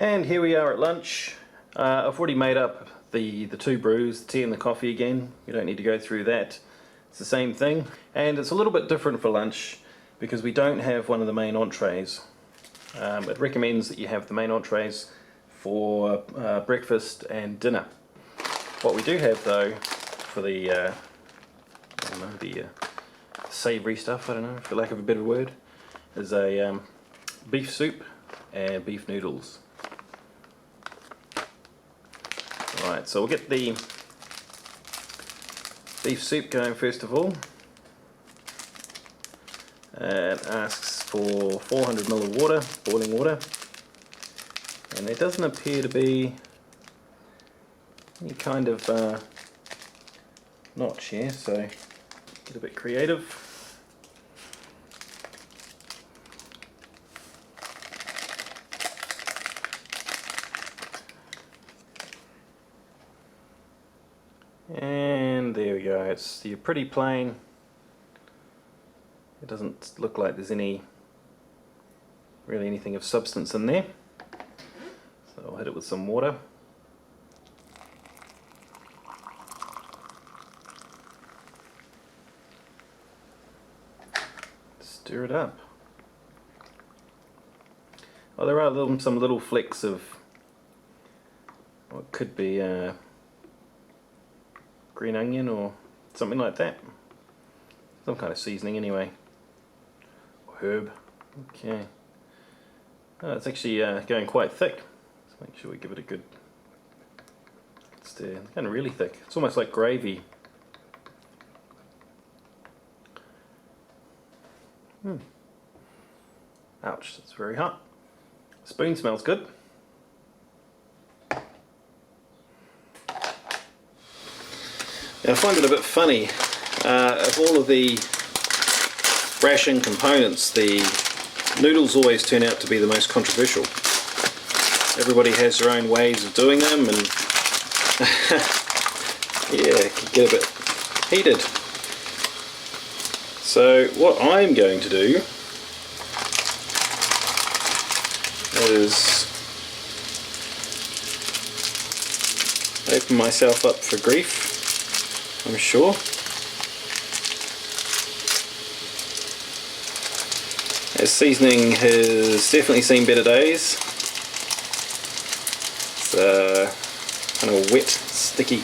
And here we are at lunch. I've already made up the two brews, the tea and the coffee again. You don't need to go through that. It's the same thing. And it's a little bit different for lunch because we don't have one of the main entrees. It recommends that you have the main entrees for breakfast and dinner. What we do have though for the, I don't know, the savoury stuff, I don't know, for lack of a better word, is a beef soup and beef noodles. Alright, so we'll get the beef soup going first of all. It asks for 400 ml of water, boiling water, and there doesn't appear to be any kind of notch here, so get a bit creative. And there we go, it's your pretty plain. It doesn't look like there's really anything of substance in there. So I'll hit it with some water. Stir it up. Oh, there are some little flecks of what could be green onion or something like that. Some kind of seasoning anyway. Or herb. Okay. Oh, it's actually going quite thick. Let's make sure we give it a good stir. It's kind of really thick. It's almost like gravy. Ouch, that's very hot. Spoon smells good. Now, I find it a bit funny, of all of the ration components, the noodles always turn out to be the most controversial. Everybody has their own ways of doing them, and yeah, it can get a bit heated. So what I'm going to do is open myself up for grief, I'm sure. This seasoning has definitely seen better days. It's kind of wet, sticky.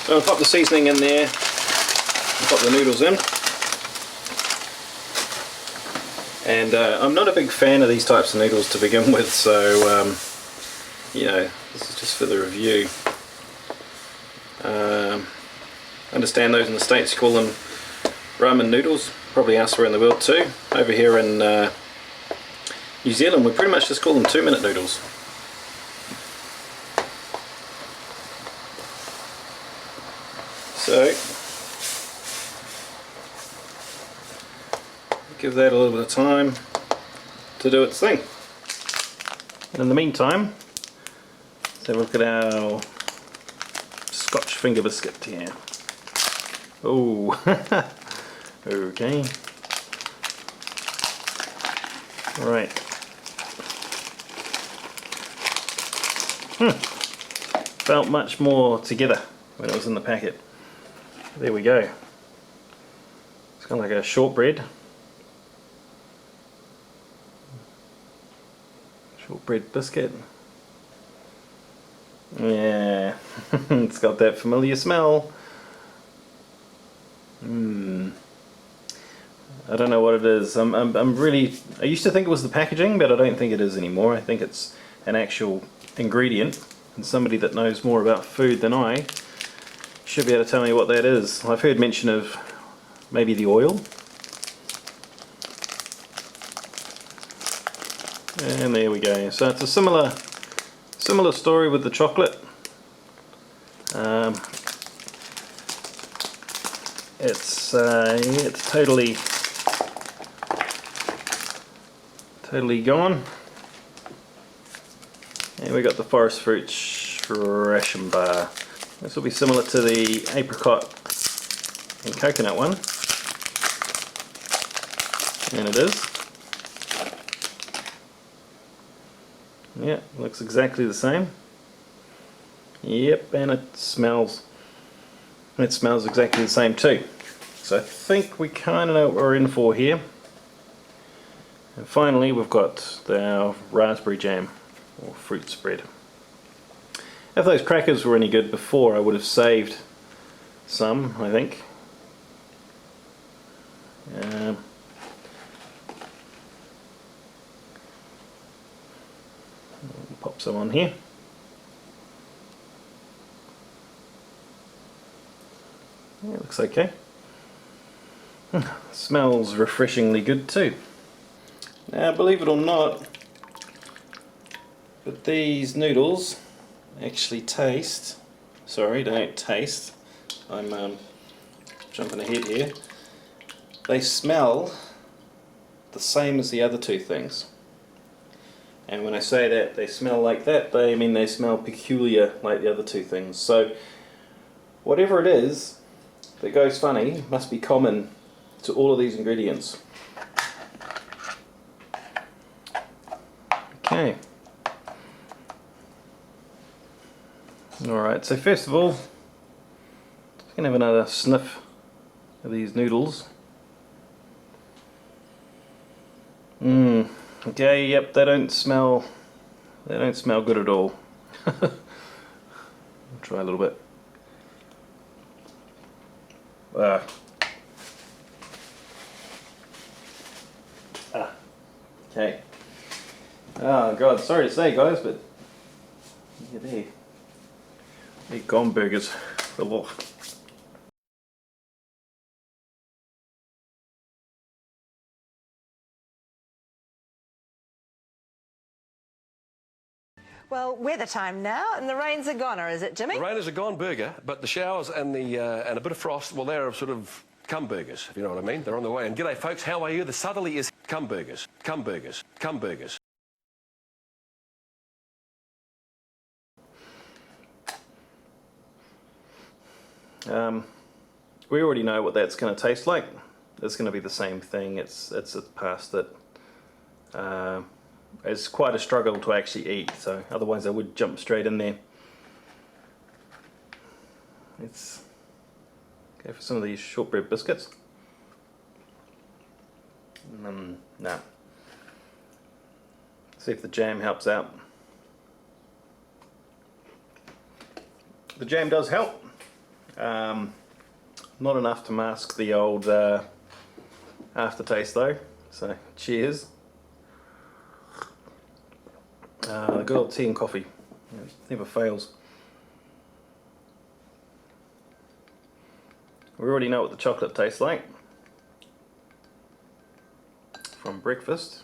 So I'll pop the seasoning in there, and pop the noodles in. And I'm not a big fan of these types of noodles to begin with, so you know, this is just for the review. I understand those in the States call them ramen noodles, probably elsewhere in the world too. Over here in New Zealand we pretty much just call them 2-minute noodles. So give that a little bit of time to do its thing. And in the meantime, let's have a look at our Scotch finger biscuit here. Oh, okay. Right. Felt much more together when it was in the packet. There we go. It's kind of like a shortbread. Shortbread biscuit. Yeah, it's got that familiar smell. I don't know what it is. I used to think it was the packaging, but I don't think it is anymore. I think it's an actual ingredient, and somebody that knows more about food than I should be able to tell me what that is. I've heard mention of maybe the oil. And there we go. So it's a similar story with the chocolate. It's totally gone. And we got the forest fruits ration bar. This will be similar to the apricot and coconut one, and it is. Yeah, looks exactly the same. Yep, and it smells exactly the same too. So I think we kind of know what we're in for here. And finally we've got our raspberry jam, or fruit spread. If those crackers were any good before, I would have saved some, I think. Pop some on here. Yeah, looks okay. Smells refreshingly good too. Now, believe it or not, but these noodles actually taste, sorry, don't taste, I'm jumping ahead here, they smell the same as the other two things. And when I say that they smell like that, I mean they smell peculiar like the other two things. So whatever it is that goes funny must be common to all of these ingredients. Okay. Alright, so first of all, I'm going to have another sniff of these noodles. Okay, yep, they don't smell good at all. I'll try a little bit. Okay. Oh god, sorry to say guys, but yeah, they're gone burgers. Well, weather time now, and the rains are gone, or is it, Jimmy? The rain is a gone burger, but the showers and a bit of frost, well, they're sort of cum burgers, if you know what I mean. They're on the way. And g'day, folks, how are you? The southerly is cum burgers, cum burgers, cum burgers. We already know what that's going to taste like. It's going to be the same thing. It's past it. It's quite a struggle to actually eat, so otherwise I would jump straight in there. Let's go for some of these shortbread biscuits. No. See if the jam helps out. The jam does help. Not enough to mask the old aftertaste though, so cheers. The good old tea and coffee, it never fails. We already know what the chocolate tastes like from breakfast.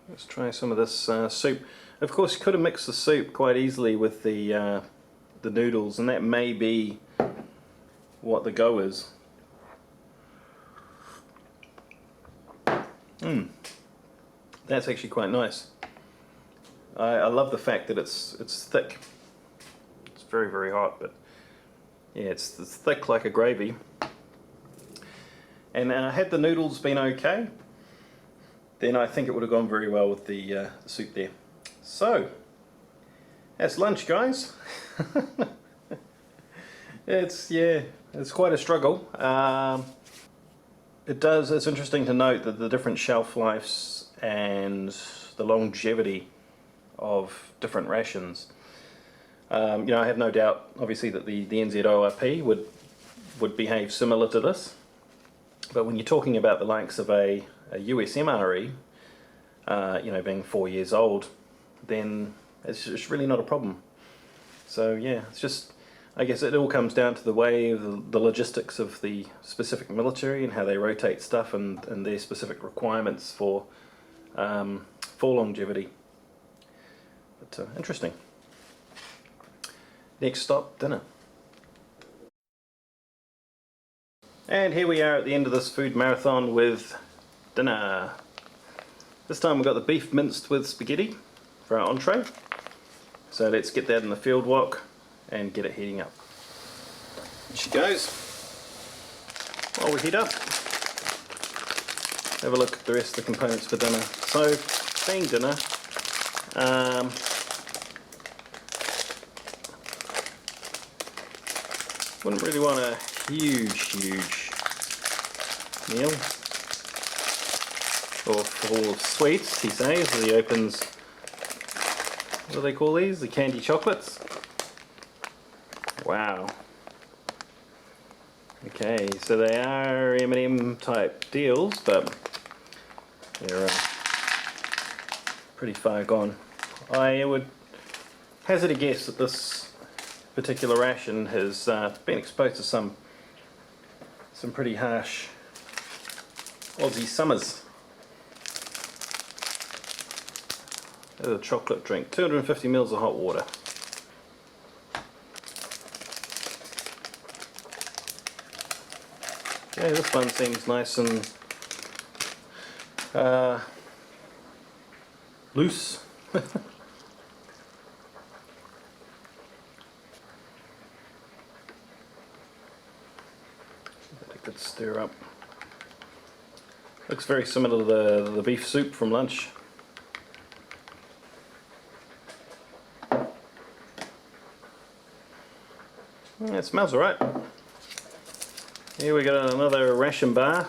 Let's try some of this soup. Of course, you could have mixed the soup quite easily with the noodles, and that may be what the go is. That's actually quite nice. I love the fact that it's thick. It's very, very hot, but yeah, it's thick like a gravy. And had the noodles been okay, then I think it would have gone very well with the soup there. So that's lunch, guys. It's quite a struggle. It's interesting to note that the different shelf lives and the longevity of different rations. I have no doubt, obviously, that the NZORP would behave similar to this. But when you're talking about the likes of a US MRE, being 4 years old, then it's just really not a problem. So yeah, it's just, I guess it all comes down to the way the logistics of the specific military and how they rotate stuff and their specific requirements for longevity. But interesting. Next stop, dinner. And here we are at the end of this food marathon with dinner. This time we've got the beef minced with spaghetti for our entree. So let's get that in the field wok and get it heating up. Here she goes. While we heat up, have a look at the rest of the components for dinner. So, being dinner, Wouldn't really want a huge meal, or full of sweets, he says, as he opens, what do they call these? The candy chocolates? Wow. Okay, so they are M&M type deals, but they're pretty far gone. I would hazard a guess that this particular ration has been exposed to some pretty harsh Aussie summers. There's a chocolate drink, 250 mils of hot water. Okay, this one seems nice and loose. A good stir up. Looks very similar to the beef soup from lunch. It smells alright. Here we got another ration bar,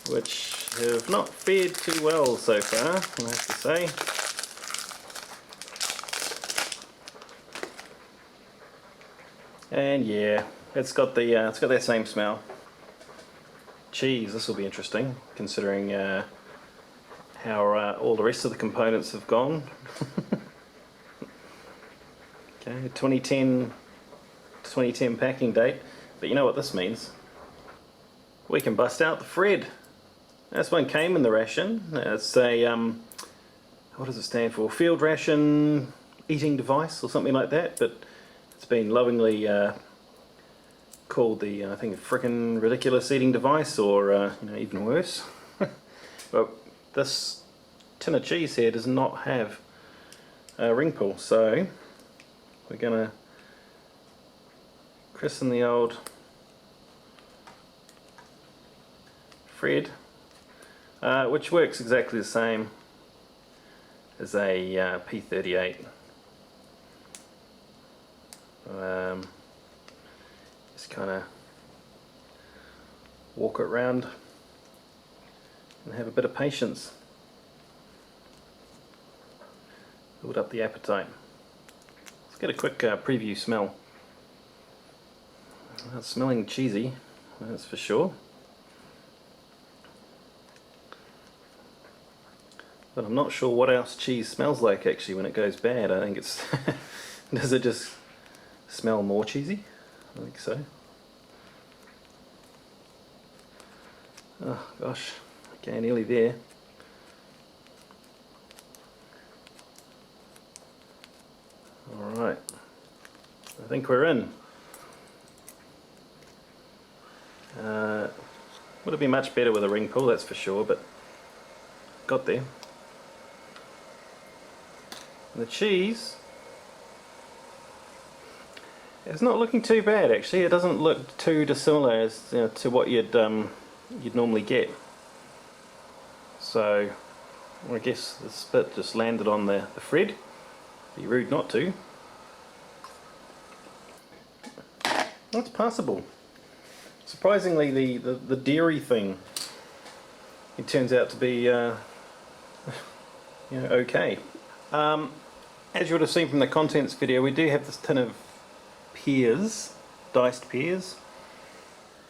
which have not fared too well so far, I have to say. And yeah, it's got that same smell. Cheese. This will be interesting, considering how all the rest of the components have gone. Okay, 2010 packing date, but you know what this means. We can bust out the Fred. This one came in the ration. It's a what does it stand for? Field ration eating device or something like that, but it's been lovingly called the I think frickin' ridiculous eating device, or you know, even worse. But this tin of cheese here does not have a ring pull, so we're gonna christen the old Fred, which works exactly the same as a P38. Just kind of walk it around and have a bit of patience. Build up the appetite. Let's get a quick preview smell. It's smelling cheesy, that's for sure. But I'm not sure what else cheese smells like actually when it goes bad. I think it's does it just smell more cheesy? I think so. Oh gosh, okay, nearly there. Alright, I think we're in. Would have been much better with a ring pull, that's for sure, but got there. And the cheese, it's not looking too bad actually. It doesn't look too dissimilar as to what you'd normally get. So I guess this bit just landed on the Fred. Be rude not to. That's passable. Surprisingly, the dairy thing, it turns out to be okay. As you would have seen from the contents video, we do have this tin of pears, diced pears,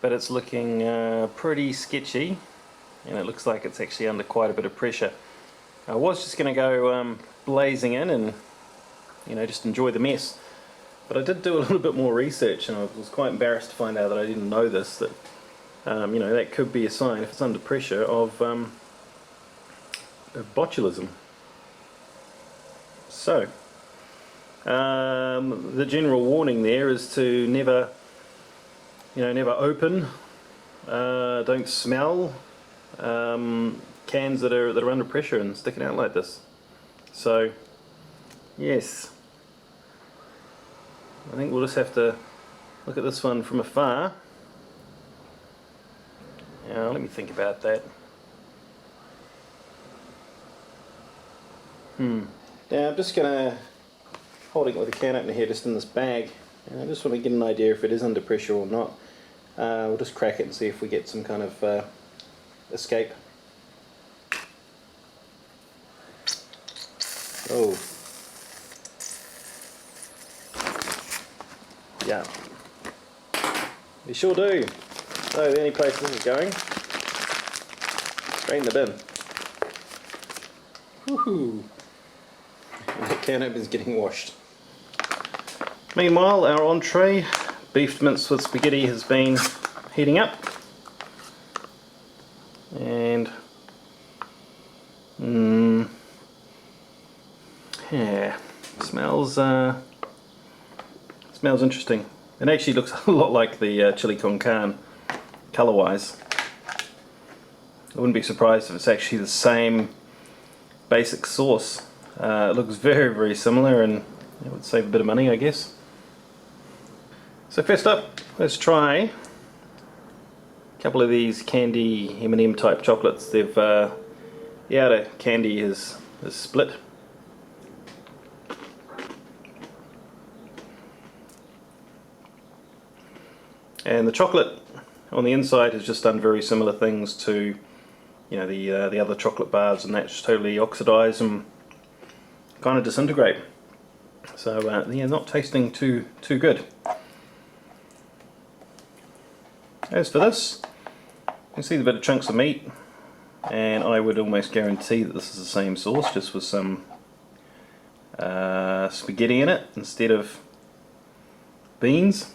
but it's looking pretty sketchy, and it looks like it's actually under quite a bit of pressure. I was just going to go blazing in and just enjoy the mess. But I did do a little bit more research, and I was quite embarrassed to find out that I didn't know this, that that could be a sign, if it's under pressure, of botulism. So the general warning there is to never open, don't smell cans that are under pressure and sticking out like this. So yes, I think we'll just have to look at this one from afar. Let me think about that. Now I'm just gonna holding it with a can opener here, just in this bag, and I just want to get an idea if it is under pressure or not. We'll just crack it and see if we get some kind of escape. Oh, yeah, we sure do. So the only place this is going, straight in the bin. Woohoo! And that can opener is getting washed. Meanwhile, our entree, beef mince with spaghetti, has been heating up, and yeah, smells interesting. It actually looks a lot like the chili con carne colour-wise. I wouldn't be surprised if it's actually the same basic sauce. It looks very, very similar, and it would save a bit of money, I guess. So first up, let's try a couple of these candy M&M type chocolates. They've the outer candy is split. And the chocolate on the inside has just done very similar things to, you know, the other chocolate bars, and that's totally oxidize and kind of disintegrate. So yeah, not tasting too good. As for this, you can see the bit of chunks of meat, and I would almost guarantee that this is the same sauce, just with some spaghetti in it instead of beans.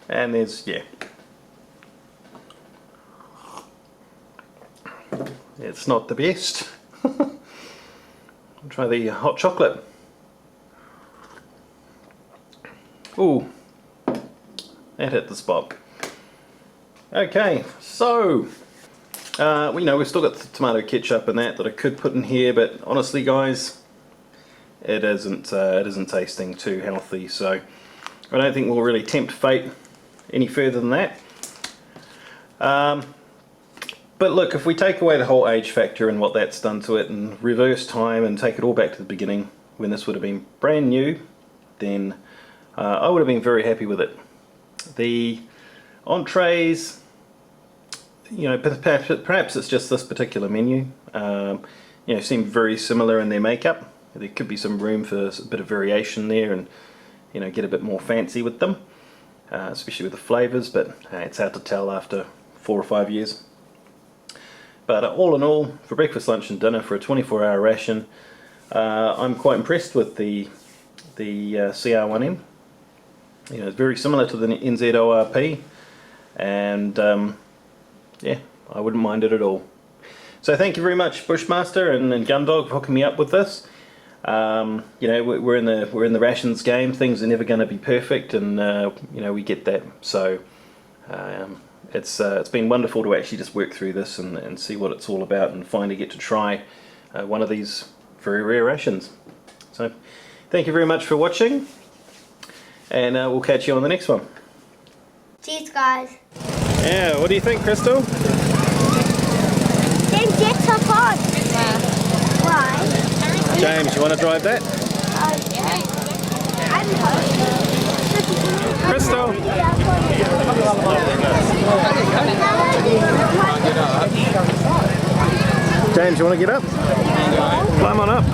And there's, yeah, it's not the best. I'll try the hot chocolate. Ooh, that hit the spot. Okay, so we know we've still got the tomato ketchup and that I could put in here, but honestly, guys, it isn't tasting too healthy, so I don't think we'll really tempt fate any further than that. But look, if we take away the whole age factor and what that's done to it, and reverse time and take it all back to the beginning when this would have been brand new, then I would have been very happy with it. The entrees, you know, perhaps it's just this particular menu, you know, seem very similar in their makeup. There could be some room for a bit of variation there, and, you know, get a bit more fancy with them, especially with the flavours, but it's hard to tell after 4 or 5 years. But all in all, for breakfast, lunch and dinner for a 24-hour ration, I'm quite impressed with the CR1M. You know, it's very similar to the NZORP, and yeah, I wouldn't mind it at all. So thank you very much, Bushmaster and Gundog, for hooking me up with this. You know, we're in the rations game. Things are never going to be perfect, and you know, we get that. So it's been wonderful to actually just work through this and see what it's all about, and finally get to try one of these very rare rations. So thank you very much for watching, and we'll catch you on the next one. Cheers, guys. Yeah, what do you think, Crystal? Then get so hot. Why? James, you want to drive that? Crystal! James, you want to get up? Climb on up.